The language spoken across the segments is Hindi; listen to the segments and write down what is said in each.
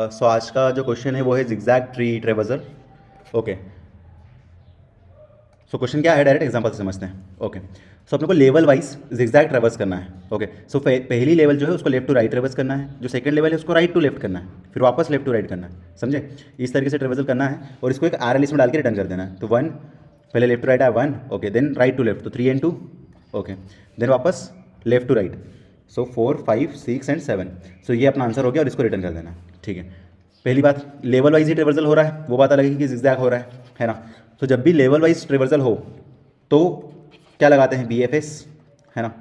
सो आज का जो क्वेश्चन है वो है zigzag tree traversal. Okay, so question क्या है, डायरेक्ट एग्जांपल से समझते हैं। ओके, सो अपने को लेवल वाइज जिग्जैग ट्रेवर्स करना है। ओके, सो पहली लेवल जो है उसको लेफ्ट टू राइट ट्रेवर्स करना है, जो सेकंड लेवल है उसको राइट टू लेफ्ट करना है, फिर वापस लेफ्ट टू राइट करना है। समझे? इस तरीके से ट्रेवर्सल करना है और इसको एक आर एल में डाल के रिटर्न कर देना है। तो वन, पहले लेफ्ट टू राइट आया one, okay, then right to left, तो 3 and 2, ओके, देन वापस left to right, so 4 5 6 and 7। So ये अपना आंसर हो गया और इसको रिटर्न कर देना है। ठीक है, पहली बात लेवल वाइज ही ट्रेवर्सल हो रहा है, वो बात अलग है कि जिगजैग हो रहा है ना। तो जब भी लेवल वाइज ट्रेवर्सल हो तो क्या लगाते हैं, BFS, है ना।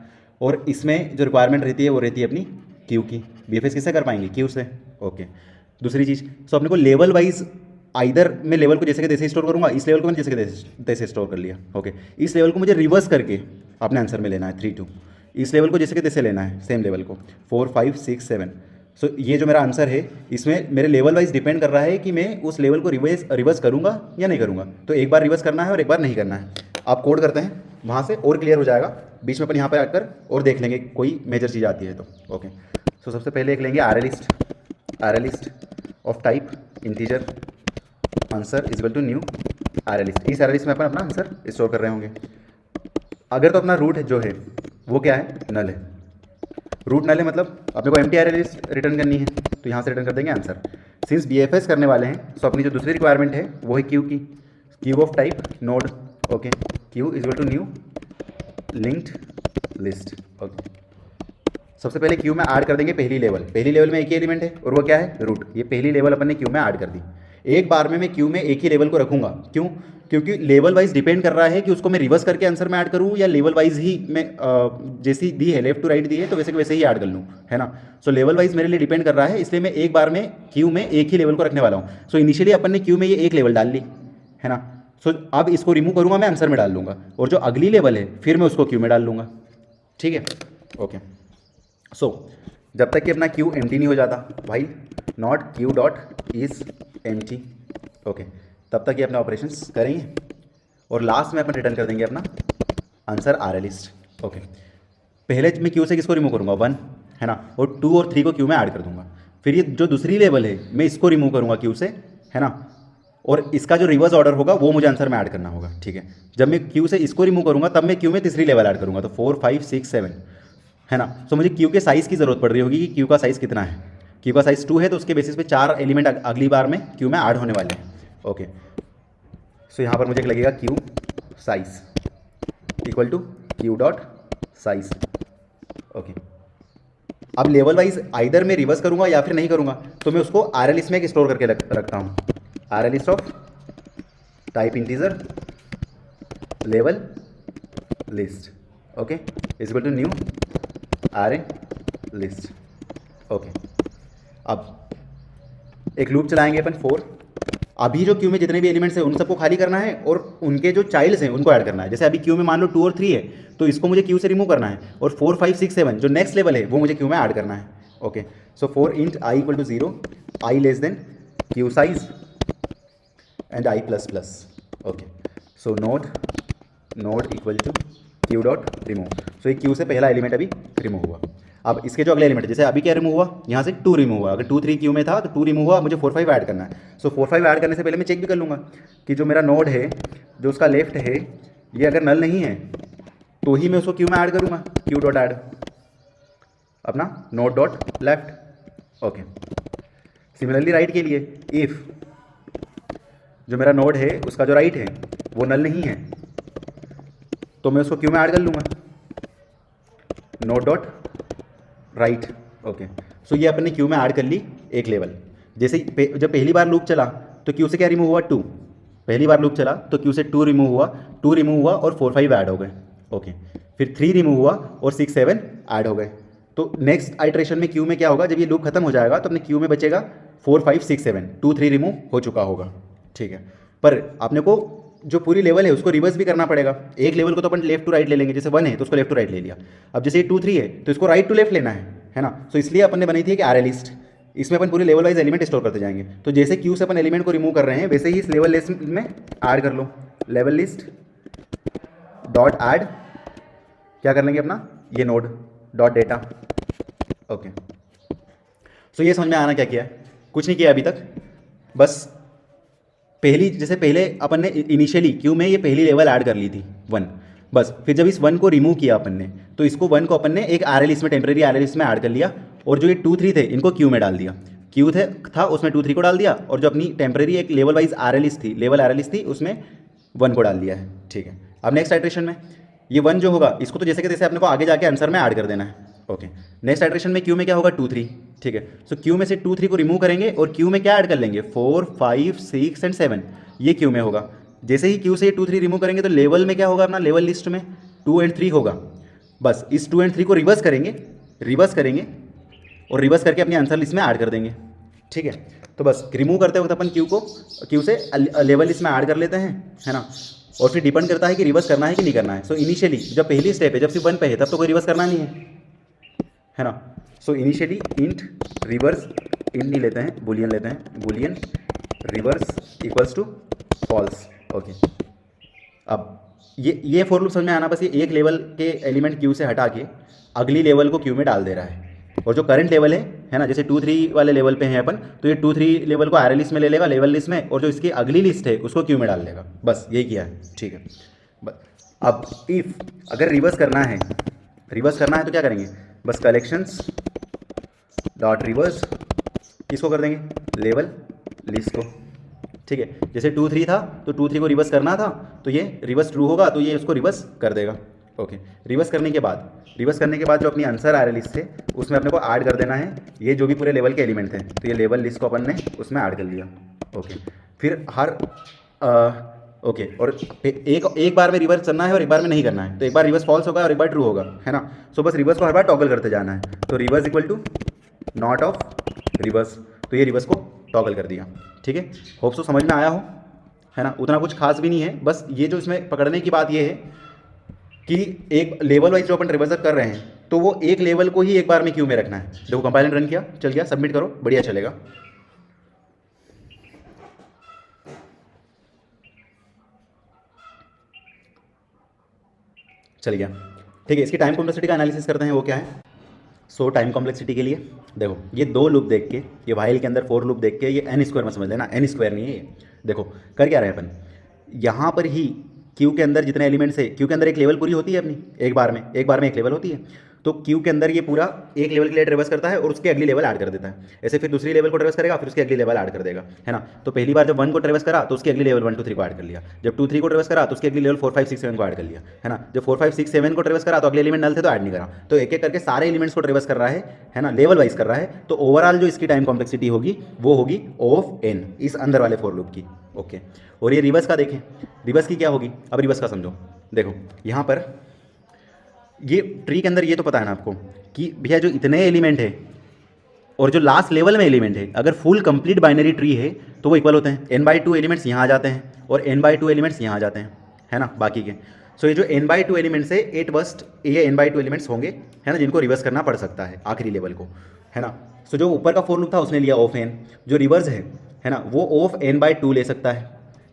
और इसमें जो रिक्वायरमेंट रहती है वो रहती है अपनी क्यू की। BFS किससे कर पाएंगे, क्यू से। ओके, दूसरी चीज़, सो अपने को लेवल वाइज आइदर मैं लेवल को जैसे कि तैसे स्टोर करूंगा, इस लेवल को मैंने जैसे कि तैसे स्टोर कर लिया। ओके, इस लेवल को मुझे रिवर्स करके अपने आंसर में लेना है 3 2। इस लेवल को जैसे कि तैसे लेना है, सेम लेवल को 4 5 6 7। सो ये जो मेरा आंसर है इसमें मेरे लेवल वाइज डिपेंड कर रहा है कि मैं उस लेवल को रिवर्स करूंगा या नहीं करूंगा। तो एक बार रिवर्स करना है और एक बार नहीं करना है। आप कोड करते हैं वहाँ से और क्लियर हो जाएगा। बीच में अपन यहाँ पर आकर और देख लेंगे कोई मेजर चीज़ आती है तो। ओके, सो सबसे पहले एक लेंगे array list of type integer answer is equal to new array list. इस आर लिस्ट में अपन अपना आंसर स्टोर कर रहे होंगे। अगर तो अपना रूट जो है वो क्या है, नल है। रूट नल है मतलब अपने को एम्प्टी अरे लिस्ट रिटर्न करनी है, तो यहाँ से रिटर्न कर देंगे आंसर। सिंस BFS करने वाले हैं तो अपनी जो दूसरी रिक्वायरमेंट है वो है क्यू की, queue of type node. Okay, queue is equal to new linked list. Okay, सबसे पहले क्यू में ऐड कर देंगे पहली लेवल में एक ही एलिमेंट है और वो क्या है, रूट। ये पहली लेवल अपन ने क्यू में ऐड कर दी। एक बार में मैं क्यू में एक ही लेवल को रखूंगा, क्यों? क्योंकि लेवल वाइज डिपेंड कर रहा है कि उसको मैं रिवर्स करके आंसर में ऐड करूँ या लेवल वाइज ही मैं जैसी दी है लेफ्ट टू राइट दी है तो वैसे के वैसे ही ऐड कर लूँ, है ना। सो लेवल वाइज मेरे लिए डिपेंड कर रहा है, इसलिए मैं एक बार में क्यू में एक ही लेवल को रखने वाला हूँ। सो इनिशियली अपन ने क्यू में ये एक लेवल डाल ली, है ना। सो अब इसको रिमूव करूँगा, मैं आंसर में डाल लूँगा, और जो अगली लेवल है फिर मैं उसको क्यू में डाल लूँगा। ठीक है, ओके। सो जब तक कि अपना क्यू एम्प्टी नहीं हो जाता, भाई not Q dot is empty, okay, तब तक ये अपना ऑपरेशंस करेंगे और लास्ट में अपन रिटर्न कर देंगे अपना आंसर आर लिस्ट। ओके, पहले मैं क्यू से किसको रिमूव करूँगा, 1, है ना, और 2 और 3 को क्यू में ऐड कर दूंगा। फिर ये जो दूसरी लेवल है मैं इसको रिमूव करूँगा क्यू से, है ना, और इसका जो रिवर्स ऑर्डर होगा वो मुझे आंसर में ऐड करना होगा। ठीक है, जब मैं क्यू से इसको रिमूव करूँगा तब मैं क्यू में तीसरी लेवल ऐड करूँगा, तो 4 5 6 7, है ना। सो मुझे क्यू के साइज़ की ज़रूरत पड़ रही होगी कि क्यू का साइज़ कितना है। क्यू का साइज़ 2 है तो उसके बेसिस पे 4 एलिमेंट अगली बार में क्यू में ऐड होने वाले हैं। ओके, सो यहाँ पर मुझे लगेगा queue size equal to Q dot size. Okay, अब लेवल वाइज आइदर मैं रिवर्स करूँगा या फिर नहीं करूँगा, तो मैं उसको आर लिस्ट में स्टोर करके रखता हूँ। Array list of type integer level list, okay, is equal to new array list. Okay, अब एक लूप चलाएंगे अपन 4। अभी जो क्यू में जितने भी एलिमेंट्स हैं उन सबको खाली करना है और उनके जो चाइल्ड्स हैं उनको ऐड करना है। जैसे अभी क्यू में मान लो 2 और 3 है तो इसको मुझे क्यू से रिमूव करना है, और 4 5 6 7 जो नेक्स्ट लेवल है वो मुझे क्यू में ऐड करना है। Okay, so 4 int i equal to 0, I less than q size and i plus plus. Okay, so node equal to Q dot remove. So ये क्यू से पहला एलिमेंट अभी रिमूव हुआ। अब इसके जो अगले एलिमेंट जैसे अभी क्या रिमूव हुआ, यहाँ से 2 रिमूव हुआ। अगर 2 3 क्यू में था तो 2 रिमूव हुआ, मुझे 4 5 ऐड करना है। सो 4 5 ऐड करने से पहले मैं चेक भी कर लूँगा कि जो मेरा नोड है जो उसका लेफ्ट है ये अगर नल नहीं है तो ही मैं उसको क्यू में ऐड करूँगा, क्यू डॉट ऐड अपना node dot left. Okay, similarly right के लिए इफ़ जो मेरा नोड है उसका जो राइट है वो नल नहीं है तो मैं उसको क्यू में ऐड कर लूँगा, नोड डॉट राइट। ओके, सो ये अपने क्यू में ऐड कर ली एक लेवल। जैसे जब पहली बार लूप चला तो क्यू से क्या रिमूव हुआ, 2। पहली बार लूप चला तो क्यू से 2 रिमूव हुआ और 4 5 ऐड हो गए। ओके, फिर 3 रिमूव हुआ और 6 7 ऐड हो गए। तो नेक्स्ट आइट्रेशन में क्यू में क्या होगा, जब ये लूप खत्म हो जाएगा तो अपने क्यू में बचेगा 4 5 6 7, 2 3 रिमूव हो चुका होगा। ठीक है, पर आपने को जो पूरी लेवल है उसको रिवर्स भी करना पड़ेगा। एक लेवल को तो अपन लेफ्ट टू राइट ले लेंगे, जैसे 1 है तो उसको लेफ्ट टू राइट ले लिया। अब जैसे 2 3 है तो इसको राइट टू लेफ्ट लेना है ना। सो इसलिए अपन ने बनाई थी कि आर लिस्ट, इसमें अपन पूरे लेवल वाइज एलिमेंट स्टोर करते जाएंगे। तो जैसे क्यू से अपन एलिमेंट को रिमूव कर रहे हैं वैसे ही इस लेवल लिस्ट में ऐड कर लो, लेवल लिस्ट डॉट ऐड, क्या कर लेंगे अपना ये नोड डॉट डेटा। ओके, सो ये समझ में आना क्या किया है, कुछ नहीं किया अभी तक, बस पहली जैसे पहले अपन ने इनिशियली क्यू में ये पहली लेवल ऐड कर ली थी 1, बस फिर जब इस 1 को रिमूव किया अपन ने तो इसको 1 को अपन ने एक आर एल इसमें टेम्प्रेरी आर एल इसमें ऐड कर लिया, और जो ये 2 3 थे इनको क्यू में डाल दिया, क्यू था उसमें 2 3 को डाल दिया, और जो अपनी टेम्प्रेरी एक लेवल वाइज आर एल थी, लेवल आर एल थी, उसमें 1 को डाल दिया है। ठीक है, अब नेक्स्ट आइट्रेशन में ये 1 जो होगा इसको तो जैसे कि तैसे अपने को आगे जाके आंसर में ऐड कर देना है। ओके, नेक्स्ट आइट्रेशन में क्यू में क्या होगा 2 3। ठीक है, सो क्यू में से 2 3 को रिमूव करेंगे और क्यू में क्या ऐड कर लेंगे 4 5 6 एंड 7, ये क्यू में होगा। जैसे ही क्यू से 2 3 रिमूव करेंगे तो लेवल में क्या होगा अपना, लेवल लिस्ट में 2 एंड 3 होगा। बस इस 2 एंड 3 को रिवर्स करेंगे और रिवर्स करके अपनी आंसर लिस्ट में ऐड कर देंगे। ठीक है, तो बस रिमूव करते वक्त अपन क्यू से लेवल लिस्ट में ऐड कर लेते हैं, है ना, और फिर डिपेंड करता है कि रिवर्स करना है कि नहीं करना है। सो इनिशियली जब पहली स्टेप है, जब सिर्फ 1 पे है, तब तो कोई रिवर्स करना नहीं है ना। So initially int reverse, int नहीं लेते हैं, बुलियन लेते हैं, boolean reverse equals to false. Okay, अब ये फॉर लूप समझ में आना, बस ये एक लेवल के एलिमेंट क्यू से हटा के अगली लेवल को क्यू में डाल दे रहा है, और जो करंट लेवल है ना, जैसे 2 3 वाले लेवल पे हैं अपन, तो ये 2 3 लेवल को आर लिस्ट में ले लेगा, लेवल लिस्ट में, और जो इसकी अगली लिस्ट है उसको क्यू में डाल लेगा। बस यही किया है। ठीक है, अब इफ अगर रिवर्स करना है तो क्या करेंगे, बस कलेक्शंस डॉट रिवर्स किसको कर देंगे, लेवल लिस्ट को। ठीक है, जैसे 2 3 था तो 2 3 को रिवर्स करना था, तो ये रिवर्स ट्रू होगा तो ये उसको रिवर्स कर देगा। ओके, रिवर्स करने के बाद जो अपनी आंसर आ रही लिस्ट है उसमें अपने को ऐड कर देना है ये जो भी पूरे लेवल के एलिमेंट थे, तो ये लेवल लिस्ट को अपन ने उसमें ऐड कर लिया। ओके, फिर हर ओके, और एक बार में रिवर्स करना है और एक बार में नहीं करना है, तो एक बार रिवर्स फॉल्स होगा और एक बार ट्रू होगा, है ना। सो बस रिवर्स को हर बार टॉगल करते जाना है, तो reverse equal to not of reverse, तो ये रिवर्स को टॉगल कर दिया। ठीक है, होप सो समझ में आया हो, है ना, उतना कुछ खास भी नहीं है, बस ये जो इसमें पकड़ने की बात ये है कि एक लेवल वाइज जो अपन रिवर्स कर रहे हैं तो वो एक लेवल को ही एक बार में क्यू में रखना है। देखो कंपाइलर रन किया, चल गया, सबमिट करो, बढ़िया चलेगा। चल गया। ठीक है, इसकी टाइम कॉम्प्लेक्सिटी का एनालिसिस करते हैं, वो क्या है। सो टाइम कॉम्प्लेक्सिटी के लिए देखो ये 2 लूप देख के, ये वाइल के अंदर 4 लूप देख के, ये n स्क्वायर में समझ लेना, n स्क्वायर नहीं है ये। देखो कर क्या रहे हैं अपन, यहाँ पर ही क्यू के अंदर जितने एलिमेंट्स है, क्यू के अंदर एक लेवल पूरी होती है अपनी, एक बार में एक लेवल होती है, तो क्यू के अंदर ये पूरा एक लेवल के लिए ट्रेवर्स करता है और उसके अगली लेवल ऐड कर देता है। ऐसे फिर दूसरी लेवल को ट्रेवर्स करेगा, फिर उसकी अगली लेवल ऐड कर देगा, है ना। तो पहली बार जब 1 को ट्रेवर्स करा तो उसकी अगली लेवल 1 2 3 को ऐड कर लिया, जब 2 3 को ट्रेवर्स करा तो उसकी अगली लेवल 4 5 6 7 को ऐड कर लिया, है ना। जब 4 5 6 7 को ट्रेवर्स करा तो अगले एलिमेंट नल थे तो ऐड नहीं करा, तो एक एक करके सारे एलिमेंट्स को ट्रेवर्स कर रहा है ना, लेवल वाइज कर रहा है। तो ओवरऑल जो इसकी टाइम कॉम्प्लेक्सिटी होगी वो होगी ऑफ n, इस अंदर वाले फॉर लूप की। ओके, और ये रिवर्स का देखें, रिवर्स की क्या होगी, अब रिवर्स का समझो। देखो यहाँ पर ये ट्री के अंदर ये तो पता है ना आपको कि भैया जो इतने एलिमेंट है और जो लास्ट लेवल में एलिमेंट है, अगर फुल कंप्लीट बाइनरी ट्री है तो वो इक्वल होते हैं। n/2 एलिमेंट्स यहाँ आ जाते हैं और n/2 एलिमेंट्स यहाँ आ जाते हैं, है ना, बाकी के। सो ये जो n/2 एलिमेंट्स है, एट बस्ट ये n/2 एलिमेंट्स होंगे, है ना, जिनको रिवर्स करना पड़ सकता है आखिरी लेवल को, है ना। सो जो ऊपर का फॉर लूप था उसने लिया ऑफ n, जो रिवर्स है ना, वो ऑफ n/2 ले सकता है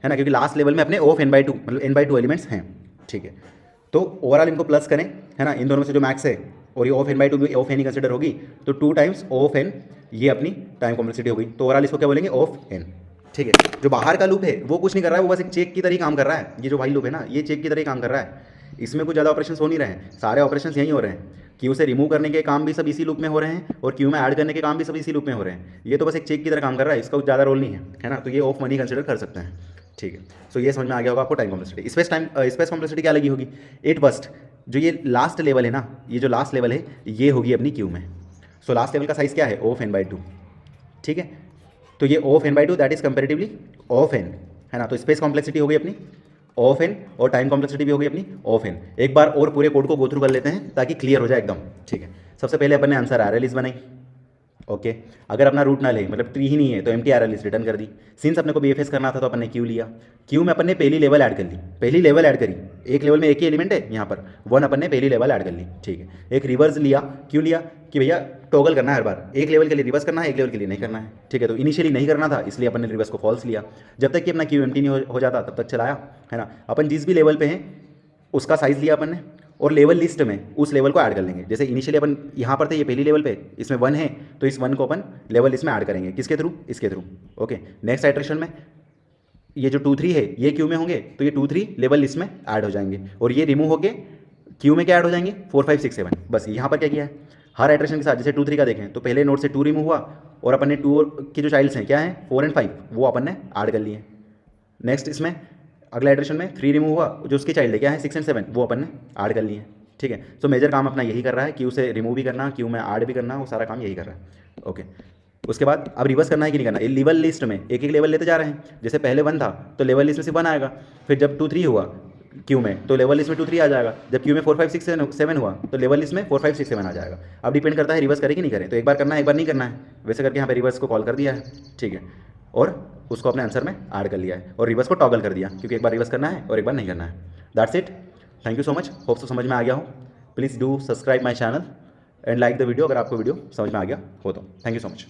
ना, क्योंकि लास्ट लेवल में अपने ऑफ n/2 मतलब n/2 एलिमेंट्स हैं। ठीक है, तो ओवरऑल इनको प्लस करें, है ना, इन दोनों में से जो मैक्स है और ये ऑफ n/2 भी ऑफ n ही कंसिडर होगी, तो 2 टाइम्स ऑफ n ये अपनी टाइम कॉम्प्लेक्सिटी होगी। तो ओवरऑल इसको क्या बोलेंगे, ऑफ n। ठीक है, जो बाहर का लूप है वो कुछ नहीं कर रहा है, वो बस एक चेक की तरह काम कर रहा है। ये जो वाइल लूप है ना, ये चेक की तरह काम कर रहा है, इसमें कुछ ज़्यादा ऑपरेशन हो नहीं रहे हैं, सारे ऑपरेशन यहीं हो रहे हैं। क्यू से रिमूव करने के काम भी सब इसी लूप में हो रहे हैं और क्यू में ऐड करने के काम भी सब इसी लूप में हो रहे हैं। ये तो बस एक चेक की तरह काम कर रहा है, इसका कुछ ज़्यादा रोल नहीं है ना, तो ये ऑफ मनी कंसिडर कर सकते हैं। ठीक है, सो ये समझ में आ गया होगा आपको टाइम कॉम्प्लेक्सिटी। स्पेस कॉम्प्लेक्सिटी क्या लगी होगी, 8 बस्ट, जो ये लास्ट लेवल है ना, ये जो लास्ट लेवल है ये होगी अपनी क्यू में। सो लास्ट लेवल का साइज़ क्या है, ऑफ n/2। ठीक है, तो ये of n/2 that is comparatively of n, है ना। तो स्पेस कॉम्प्लेक्सिटी होगी अपनी ऑफ n और टाइम कॉम्प्लेक्सिटी भी होगी अपनी ऑफ n। एक बार और पूरे कोड को गो थ्रू कर लेते हैं ताकि क्लियर हो जाए एकदम। ठीक है, सबसे पहले अपन ने आंसर आर लिस्ट बनाई। ओके, अगर अपना रूट ना ले, मतलब ट्री ही नहीं है, तो एम्प्टी आर लिस्ट रिटर्न कर दी। सिंस अपने को BFS करना था तो अपन ने क्यू लिया, क्यू में अपन ने पहली लेवल ऐड कर ली, पहली लेवल ऐड करी, एक लेवल में एक ही एलिमेंट है यहाँ पर 1, अपन ने पहली लेवल ऐड कर ली। ठीक है, एक रिवर्स लिया, क्यों लिया कि भैया टॉगल करना है हर बार, एक लेवल के लिए रिवर्स करना है, एक लेवल के लिए नहीं करना है। ठीक है, तो इनिशियली नहीं करना था इसलिए अपन ने रिवर्स को फॉल्स लिया, जब तक कि अपना क्यू एम्प्टी नहीं हो जाता तब तक चलाया, है ना। अपन जिस भी लेवल पे हैं उसका साइज़ लिया अपन ने और लेवल लिस्ट में उस लेवल को ऐड कर लेंगे। जैसे इनिशियली अपन यहाँ पर थे, ये पहली लेवल पे, इसमें 1 है तो इस 1 को अपन लेवल लिस्ट में ऐड करेंगे। किसके थ्रू? इसके थ्रू। ओके, नेक्स्ट आइटरेशन में ये जो 2 3 है ये क्यू में होंगे तो ये 2 3 लेवल लिस्ट में ऐड हो जाएंगे, और ये रिमूव होके क्यू में क्या ऐड हो जाएंगे? 4 5 6 7। बस यहाँ पर क्या किया है, हर आइटरेशन के साथ जैसे 2 3 का देखें तो पहले नोड से 2 रिमूव हुआ और अपन ने 2 की जो चाइल्ड्स हैं क्या हैं 4 और 5, वो अपन ने ऐड कर लिए। नेक्स्ट इसमें अगला आइटरेशन में 3 रिमूव हुआ, जो उसके चाइल्ड है क्या है 6 और 7, वो अपन ने ऐड कर लिए। ठीक है, सो मेजर काम अपना यही कर रहा है, क्यू से रिमूव भी करना, क्यू में ऐड भी करना, वो सारा काम यही कर रहा है। ओके, उसके बाद अब रिवर्स करना है कि नहीं करना, ये लेवल लिस्ट में एक एक लेवल लेते जा रहे हैं। जैसे पहले 1 था तो लेवल लिस्ट में सिर्फ 1 आएगा, फिर जब 2 3 हुआ क्यू में तो लेवल लिस्ट में 2 3 आ जाएगा, जब क्यू में 4 5 6 7 हुआ तो लेवल लिस्ट में 4 5 6 7 आ जाएगा। अब डिपेंड करता है रिवर्स करें कि नहीं करें, तो एक बार करना है एक बार नहीं करना है, वैसे करके यहाँ पे रिवर्स को कॉल कर दिया है। ठीक है, और उसको अपने आंसर में ऐड कर लिया है और रिवर्स को टॉगल कर दिया, क्योंकि एक बार रिवर्स करना है और एक बार नहीं करना है। That's it, thank you so much, hope तो समझ में आ गया हो। Please do subscribe my channel and like the video अगर आपको वीडियो समझ में आ गया हो तो। Thank you so much.